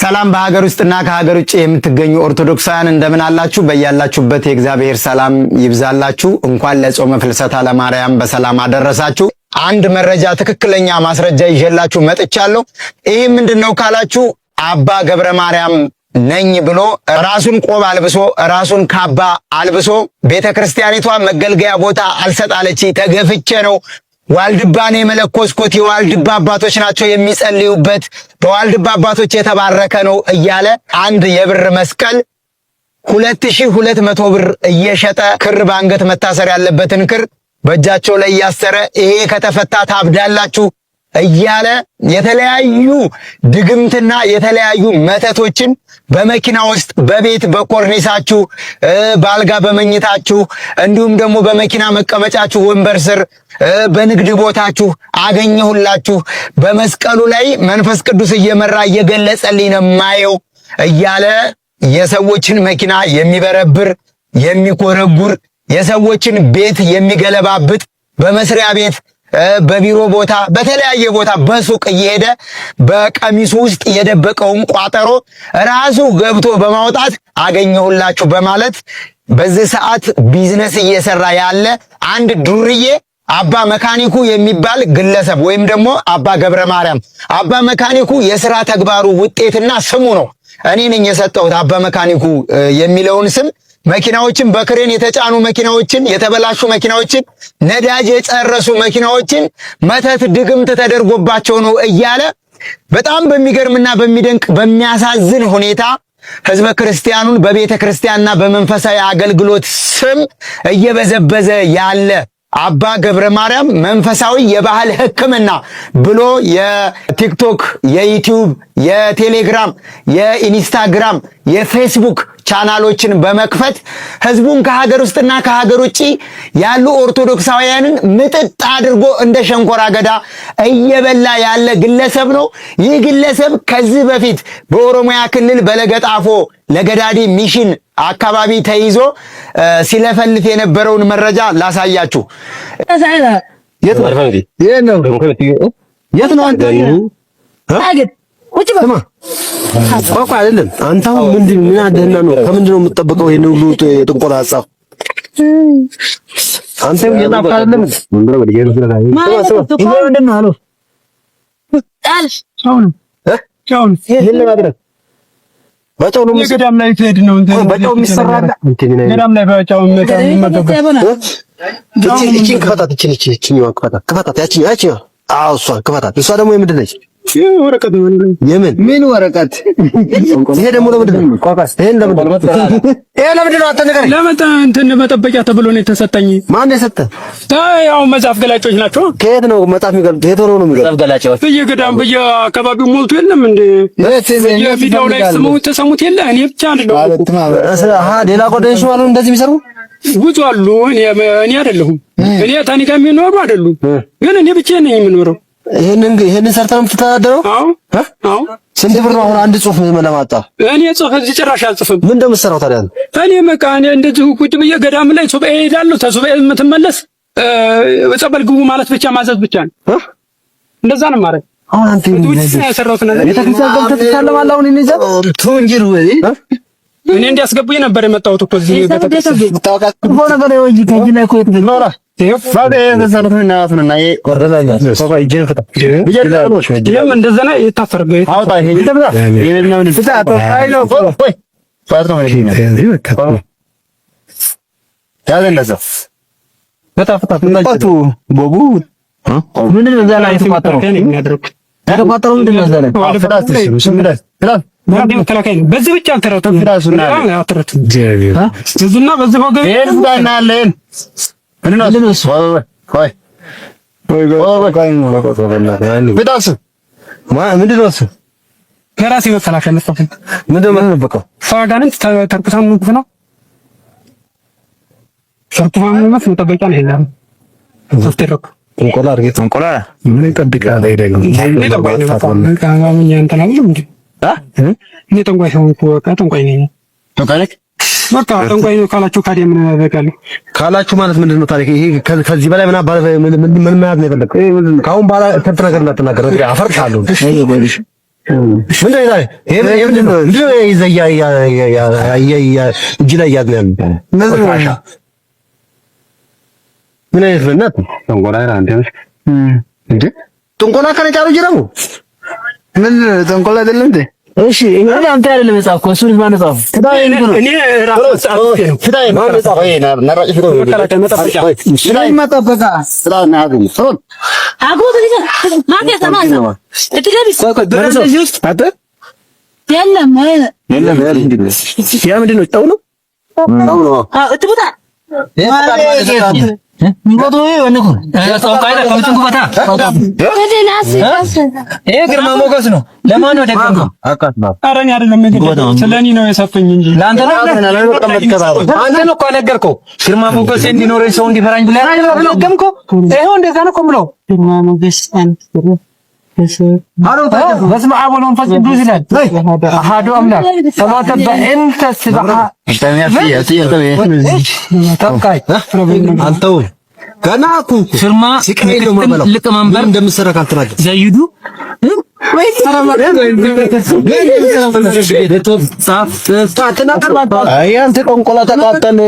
ሰላም በሀገር ውስጥና ከሀገር ውጭ የምትገኙ ኦርቶዶክሳውያን እንደምን አላችሁ? በያላችሁበት የእግዚአብሔር ሰላም ይብዛላችሁ። እንኳን ለጾመ ፍልሰታ ለማርያም በሰላም አደረሳችሁ። አንድ መረጃ ትክክለኛ ማስረጃ ይዤላችሁ መጥቻለሁ። ይህ ምንድነው ካላችሁ አባ ገብረ ማርያም ነኝ ብሎ ራሱን ቆብ አልብሶ ራሱን ካባ አልብሶ ቤተክርስቲያኒቷ መገልገያ ቦታ አልሰጣለች፣ ተገፍቼ ነው ዋልድባኔ መለኮስኮት የዋልድባ አባቶች ናቸው የሚጸልዩበት፣ በዋልድባ አባቶች የተባረከ ነው እያለ አንድ የብር መስቀል 2200 ብር እየሸጠ ክር ባንገት መታሰር ያለበትን ክር በእጃቸው ላይ እያሰረ ይሄ ከተፈታ ታብዳላችሁ እያለ የተለያዩ ድግምትና የተለያዩ መተቶችን በመኪና ውስጥ በቤት በኮርኒሳችሁ ባልጋ በመኝታችሁ እንዲሁም ደግሞ በመኪና መቀመጫችሁ ወንበር ስር በንግድ ቦታችሁ አገኘሁላችሁ፣ በመስቀሉ ላይ መንፈስ ቅዱስ እየመራ እየገለጸልኝ ነው ማየው እያለ የሰዎችን መኪና የሚበረብር የሚኮረጉር የሰዎችን ቤት የሚገለባብጥ በመስሪያ ቤት በቢሮ ቦታ በተለያየ ቦታ በሱቅ እየሄደ በቀሚሱ ውስጥ የደበቀውን ቋጠሮ ራሱ ገብቶ በማውጣት አገኘሁላችሁ በማለት በዚህ ሰዓት ቢዝነስ እየሰራ ያለ አንድ ዱርዬ አባ መካኒኩ የሚባል ግለሰብ ወይም ደግሞ አባ ገብረ ማርያም። አባ መካኒኩ የሥራ ተግባሩ ውጤትና ስሙ ነው። እኔ ነኝ የሰጠሁት አባ መካኒኩ የሚለውን ስም። መኪናዎችን በክሬን የተጫኑ መኪናዎችን፣ የተበላሹ መኪናዎችን፣ ነዳጅ የጨረሱ መኪናዎችን መተት ድግምት ተደርጎባቸው ነው እያለ በጣም በሚገርምና በሚደንቅ በሚያሳዝን ሁኔታ ሕዝበ ክርስቲያኑን በቤተ ክርስቲያንና በመንፈሳዊ አገልግሎት ስም እየበዘበዘ ያለ አባ ገብረ ማርያም መንፈሳዊ የባህል ሕክምና ብሎ የቲክቶክ፣ የዩቲዩብ፣ የቴሌግራም፣ የኢንስታግራም፣ የፌስቡክ ቻናሎችን በመክፈት ህዝቡን ከሀገር ውስጥና ከሀገር ውጪ ያሉ ኦርቶዶክሳውያንን ምጥጥ አድርጎ እንደ ሸንኮራ አገዳ እየበላ ያለ ግለሰብ ነው። ይህ ግለሰብ ከዚህ በፊት በኦሮሚያ ክልል በለገጣፎ ለገዳዲ ሚሽን አካባቢ ተይዞ ሲለፈልፍ የነበረውን መረጃ ላሳያችሁ። የት ነው አንተ? ቁጭ በል ቆቋ አይደለም አንተ አሁን ምን አደህና ነው? ከምንድን ነው የምትጠብቀው? ይሄን ሁሉ ጥንቆላ ሐሳብ አንተ የጣፋ አይደለም ምን ብለው ወደ ኢየሱስ ላይ ምንድን ነው አሉ ጣልሽ ቻውን ቻውን ይሄን ለማድረግ በጫው ነው የገዳም ላይ ትሄድ ነው እንዴ? በጫው የሚሰራል ገዳም ላይ በጫው እቺ ከፈታት እቺ ከፈታት ያቺ አዎ እሷ ከፈታት እሷ ደግሞ የምንድን ነች? ወረቀት ምን ወረቀት? ይሄ ደግሞ ለምንድን ነው? ቋቋስ ይሄን ለምንድን ነው? አንተ ነገር እንትን መጠበቂያ ተብሎ ነው የተሰጠኝ። ማን የሰጠህ? ያው መጽሐፍ ገላጮች ናቸው። ከየት ነው መጽሐፍ የሚገልጥ? የት ሆኖ ነው የሚገልጥ? መጽሐፍ ገላጮች በየገዳም በየአካባቢው ሞልቶ የለም እንዴ? የቪዲዮ ላይ ተሰሙት የለ እኔ ብቻ አይደለም። ሌላ ጓደኞች ማለት እንደዚህ የሚሰሩ ብዙ አሉ። እኔ አይደለሁም። እኔ ታኒ ጋር የሚኖሩ አይደሉም፣ ግን እኔ ብቻ ነኝ የምኖረው። ይሄንን ሰርተህ ነው የምትተዳደረው? አዎ። ስንት ብር ነው አሁን አንድ ጽሁፍ ለማጣ? እኔ ጽሁፍ እዚህ ጭራሽ አልጽፍም። ምን እንደምትሰራው ታዲያ? እኔ በቃ እንደዚህ ቁጭ ብዬ ገዳም ላይ ሱባኤ እሄዳለሁ። ተሱባኤ የምትመለስ ጸበል ግቡ ማለት ብቻ ማዘዝ ብቻ ነው። እንደዛ ነው ማለት። አሁን አንተ ምን ያሰራሁት ነገር ቤተክርስቲያን ገብተህ ትሳለማለህ? አሁን እኔ ዘብ ቱንጂሩ እኔ እንዲያስገቡኝ ነበር የመጣሁት እኮ እዚህ ቤተክርስቲያን ታውቃት ሆነ በለው እንጂ ከዚህ ላይ እኮ የተኖራ ይፈራደ እንደዛነቱና አቱና ይቆረዳኛ ሶፋ ይጀን ፈታ ይጀም እንደዛና ይታፈርገ አውጣ ይሄ ይተብዳ የለና ምን ፍታ አይሎ ወይ ፋጥሮ ነው ይሄ ያለ እንደዛ ፈታ ፈታ ቦቡ ምን እንደዛ ላይ ተቋጠረው ተቋጠረው ምንድን ነው እንደዛ ላይ ፍራስ ስምዳስ ፍራስ መከላከል በዚህ ብቻ አንተራተም ፍራሱና አትረትም እዚህና በዚህ ወገብ ይሄዳናለን እንነሱ ወይ ቢዳስ ምንድን ነው እሱ? ከራሴ መከላከል ነው። ምንድን ነው የምትበቀው? ፈጋንት ተርኩሳን ነው ነው ተርኩሳን ነው መጠበቂያ ነው ይላል። ተፍተረክ እንቆላ አርጌት እንቆላ ምን ይጠብቃል? አይደለም እኔ ጠንቋይ ሆንኩ። ጠንቋይ ነኝ። በቃ ጠንቋይ ነው ካላችሁ ካዲያ ምን ያደርጋለሁ ካላችሁ ማለት ምንድነው ታሪክ? ይሄ ከዚህ በላይ ምን አባለ ምን ማለት ነው የፈለከው? ካሁን በኋላ ከንት ነገር እንዳትናገር አፈርሻለሁ። ምንድን ነው ይሄ ምንድን ነው እጅ ላይ ያለ ምን አይነት በእናት ጥንቆላ እንደ ጥንቆላ ከነጫሩ ጅራሙ ምን ጥንቆላ አይደለም እንዴ? እሺ ይሄ አንተ አይደለም የጻፍኩ እሱን ማን ጻፈ? እኔ ራሱ ጻፍኩ። ፍዳይ ማን ጻፈ? ነራጭ ፍዶ ፍዳይ መጣበቃ ስራና አገኝ ፍሮን አጎት ልጅ ማን ያሰማል? እትገቢስ በረዚህ ውስጥ አተ የለም የለም ያ ምንድን ነው? ጣው ነው እትቡታ ግርማ ሞገስ ነው። ለማን ነው ደገምከው? ኧረ እኔ አይደለም ስለኔ ነው የሰፈኝ እንጂ ለአንተ ነው። አንተ ነው እኮ ነገርከው። ግርማ ሞገስ እንዲኖረኝ ሰው እንዲፈራኝ ብለህ ደገምከው። ይኸው እንደዛ ነው እኮ የምለው። ግርማ ሞገስ በስመ አብ ወወልድ ወመንፈስ ቅዱስ ይላል። አሐዱ አምላክ ተማተበ እንተ ስብሐ አንተው ገና እኮ ፍርማ ሊቀመንበር እንደምትሰራ ካልተናገር ዘይዱ አንተ ቆንቆላ ተቃጠለ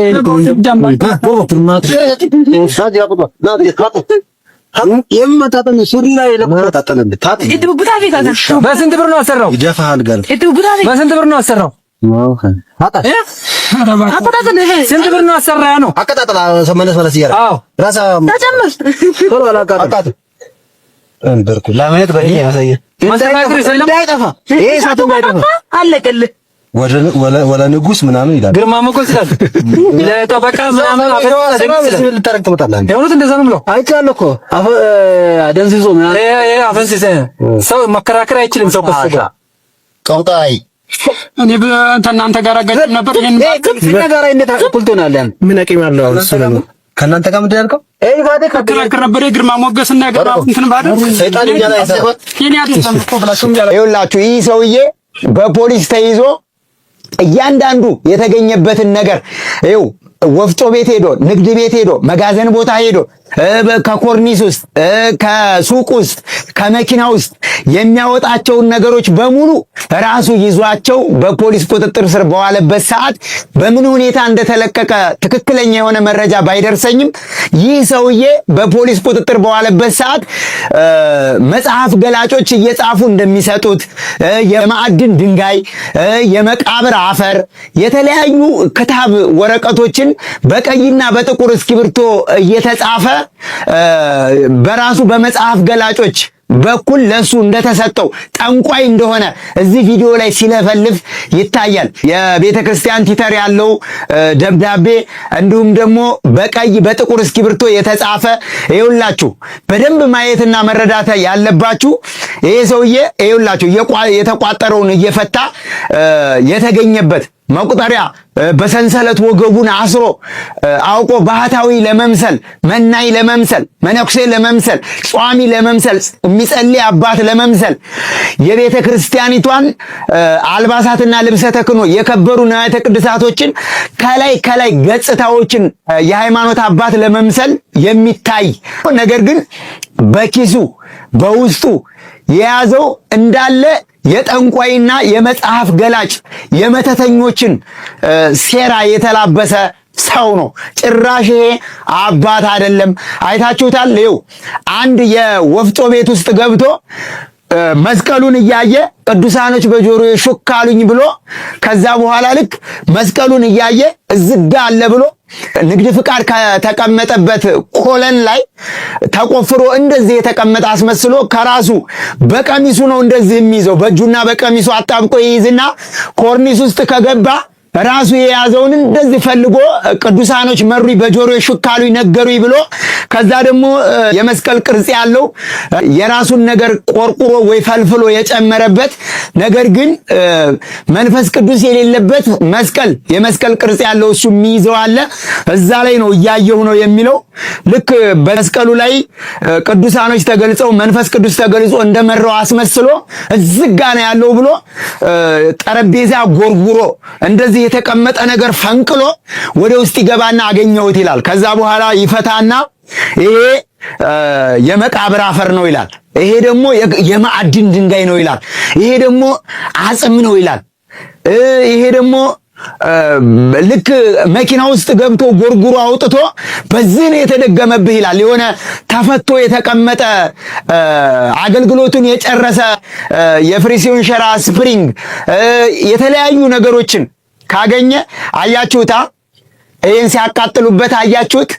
የምመጣጠን ሱሪ ላይ ለቆጣጠነልህ በስንት ብር ነው አሰራው? ይደፋሃል ጋር በስንት ብር ነው አሰራው? ስንት ብር ነው አሰራ ነው? አቀጣጣላ መለስ ይያራ ራሳ ተጨምር ቶሎ አላቃጣት እንበርኩ ለማየት በእኔ ያሳየ ማስተካከል እንዳይጠፋ ይሄ ሳቱ እንዳይጠፋ አለቀልህ። ወለ ንጉስ ምናምን ይላል ግርማ ሞገስ ይላል ለጠበቃ ምናምን አፈሰስ ልታረቅ ትመጣለህ። የሆኑት እንደዛ ነው ብለው አይቻለሁ እኮ አደንዝዞ ምናምን አፈንሲሰ ሰው መከራከር አይችልም። ሰው ከፈጋ ቀውጣይ እኔ እናንተ ጋር አጋጭ ነበር። ይሄን ጋር እንዴት አቁልቶናል? ያን ምን አቂም ያለው እሱ ነው። ከእናንተ ጋር ምንድን ያልከው? አይ ባደ ከከራከር ነበር የግርማ ሞገስና ግርማ እንትን ባደ ሰይጣን ይያላ ይሰጣ የኔ አጥተም እኮ ብላችሁም ያላ ይኸውላችሁ ይህ ሰውዬ በፖሊስ ተይዞ እያንዳንዱ የተገኘበትን ነገር ይኸው ወፍጮ ቤት ሄዶ ንግድ ቤት ሄዶ መጋዘን ቦታ ሄዶ ከኮርኒስ ውስጥ ከሱቅ ውስጥ ከመኪና ውስጥ የሚያወጣቸውን ነገሮች በሙሉ ራሱ ይዟቸው በፖሊስ ቁጥጥር ስር በዋለበት ሰዓት በምን ሁኔታ እንደተለቀቀ ትክክለኛ የሆነ መረጃ ባይደርሰኝም ይህ ሰውዬ በፖሊስ ቁጥጥር በዋለበት ሰዓት መጽሐፍ ገላጮች እየጻፉ እንደሚሰጡት የማዕድን ድንጋይ፣ የመቃብር አፈር፣ የተለያዩ ክታብ ወረቀቶችን በቀይና በጥቁር እስክሪብቶ እየተጻፈ በራሱ በመጽሐፍ ገላጮች በኩል ለሱ እንደተሰጠው ጠንቋይ እንደሆነ እዚህ ቪዲዮ ላይ ሲለፈልፍ ይታያል። የቤተ ክርስቲያን ቲተር ያለው ደብዳቤ እንዲሁም ደግሞ በቀይ በጥቁር እስክሪብቶ የተጻፈ ይኸውላችሁ፣ በደንብ ማየትና መረዳት ያለባችሁ ይሄ ሰውዬ ይኸውላችሁ የተቋጠረውን እየፈታ የተገኘበት መቁጠሪያ በሰንሰለት ወገቡን አስሮ አውቆ ባህታዊ ለመምሰል፣ መናይ ለመምሰል፣ መነኩሴ ለመምሰል፣ ጿሚ ለመምሰል፣ የሚጸልይ አባት ለመምሰል የቤተ ክርስቲያኒቷን አልባሳትና ልብሰ ተክህኖ የከበሩ ንዋያተ ቅድሳቶችን ከላይ ገጽታዎችን የሃይማኖት አባት ለመምሰል የሚታይ ነገር ግን በኪሱ በውስጡ የያዘው እንዳለ የጠንቋይና የመጽሐፍ ገላጭ የመተተኞችን ሴራ የተላበሰ ሰው ነው። ጭራሽ ይሄ አባት አይደለም። አይታችሁታል። ይኸው አንድ የወፍጮ ቤት ውስጥ ገብቶ መስቀሉን እያየ ቅዱሳኖች በጆሮዬ ሹክ አሉኝ ብሎ ከዛ በኋላ ልክ መስቀሉን እያየ እዝጋ አለ ብሎ ንግድ ፍቃድ ከተቀመጠበት ኮለን ላይ ተቆፍሮ እንደዚህ የተቀመጠ አስመስሎ ከራሱ በቀሚሱ ነው እንደዚህ የሚይዘው። በእጁና በቀሚሱ አጣብቆ ይይዝና ኮርኒስ ውስጥ ከገባ ራሱ የያዘውን እንደዚህ ፈልጎ ቅዱሳኖች መሩኝ በጆሮዬ ሹክ አሉኝ ነገሩኝ ብሎ ከዛ ደግሞ የመስቀል ቅርጽ ያለው የራሱን ነገር ቆርቁሮ ወይ ፈልፍሎ የጨመረበት ነገር ግን መንፈስ ቅዱስ የሌለበት መስቀል የመስቀል ቅርጽ ያለው እሱ የሚይዘው አለ። እዛ ላይ ነው እያየሁ ነው የሚለው። ልክ በመስቀሉ ላይ ቅዱሳኖች ተገልጸው መንፈስ ቅዱስ ተገልጾ እንደመራው አስመስሎ እዝጋ ነው ያለው ብሎ ጠረጴዛ ጎርጉሮ እንደዚህ የተቀመጠ ነገር ፈንቅሎ ወደ ውስጥ ይገባና አገኘሁት ይላል። ከዛ በኋላ ይፈታና ይሄ የመቃብር አፈር ነው ይላል። ይሄ ደግሞ የማዕድን ድንጋይ ነው ይላል። ይሄ ደግሞ አጽም ነው ይላል። ይሄ ደግሞ ልክ መኪና ውስጥ ገብቶ ጎርጉሮ አውጥቶ በዚህ ነው የተደገመብህ ይላል። የሆነ ተፈቶ የተቀመጠ አገልግሎቱን የጨረሰ የፍሪሲዮን ሸራ ስፕሪንግ የተለያዩ ነገሮችን ካገኘ አያችሁታ፣ ይህን ሲያቃጥሉበት አያችሁት።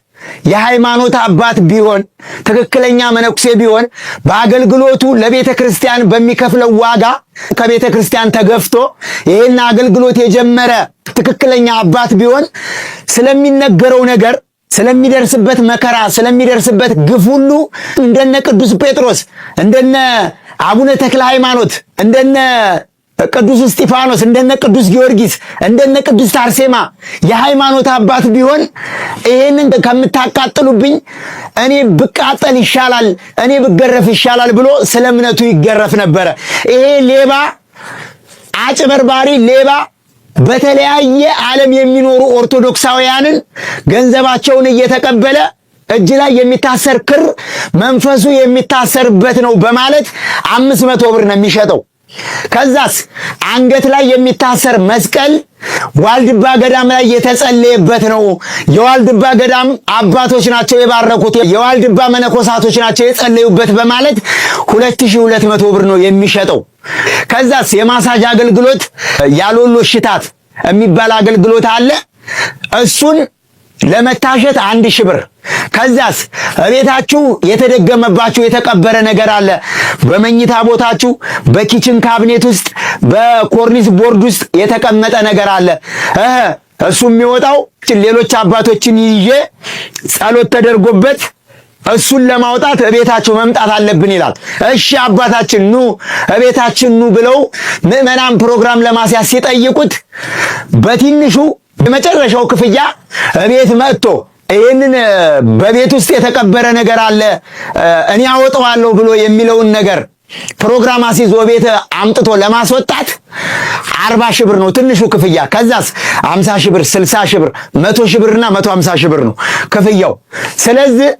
የሃይማኖት አባት ቢሆን ትክክለኛ መነኩሴ ቢሆን በአገልግሎቱ ለቤተ ክርስቲያን በሚከፍለው ዋጋ ከቤተ ክርስቲያን ተገፍቶ ይህን አገልግሎት የጀመረ ትክክለኛ አባት ቢሆን ስለሚነገረው ነገር፣ ስለሚደርስበት መከራ፣ ስለሚደርስበት ግፍ ሁሉ እንደነ ቅዱስ ጴጥሮስ፣ እንደነ አቡነ ተክለ ሃይማኖት፣ እንደነ ቅዱስ እስጢፋኖስ፣ እንደነ ቅዱስ ጊዮርጊስ፣ እንደነ ቅዱስ አርሴማ የሃይማኖት አባት ቢሆን ይሄንን ከምታቃጥሉብኝ እኔ ብቃጠል ይሻላል፣ እኔ ብገረፍ ይሻላል ብሎ ስለ እምነቱ ይገረፍ ነበረ። ይሄ ሌባ፣ አጭበርባሪ ሌባ በተለያየ ዓለም የሚኖሩ ኦርቶዶክሳውያንን ገንዘባቸውን እየተቀበለ እጅ ላይ የሚታሰር ክር መንፈሱ የሚታሰርበት ነው በማለት 500 ብር ነው የሚሸጠው። ከዛስ አንገት ላይ የሚታሰር መስቀል ዋልድባ ገዳም ላይ የተጸለየበት ነው። የዋልድባ ገዳም አባቶች ናቸው የባረኩት፣ የዋልድባ መነኮሳቶች ናቸው የጸለዩበት በማለት 2200 ብር ነው የሚሸጠው። ከዛስ የማሳጅ አገልግሎት ያሎሎ ሽታት የሚባል አገልግሎት አለ። እሱን ለመታሸት 1000 ብር። ከዛስ እቤታችሁ የተደገመባችሁ የተቀበረ ነገር አለ። በመኝታ ቦታችሁ፣ በኪችን ካቢኔት ውስጥ፣ በኮርኒስ ቦርድ ውስጥ የተቀመጠ ነገር አለ። እሱ የሚወጣው ሌሎች አባቶችን ይዤ ጸሎት ተደርጎበት እሱን ለማውጣት እቤታችሁ መምጣት አለብን ይላል። እሺ አባታችን ኑ እቤታችን ኑ ብለው ምዕመናን ፕሮግራም ለማስያዝ ሲጠይቁት በትንሹ የመጨረሻው ክፍያ እቤት መጥቶ ይህንን በቤት ውስጥ የተቀበረ ነገር አለ እኔ አወጣዋለሁ ብሎ የሚለውን ነገር ፕሮግራም አስይዞ ቤት አምጥቶ ለማስወጣት 40 ሺህ ብር ነው ትንሹ ክፍያ። ከዛስ 50 ሺህ ብር፣ 60 ሺህ ብር፣ 100 ሺህ ብርና 150 ሺህ ብር ነው ክፍያው። ስለዚህ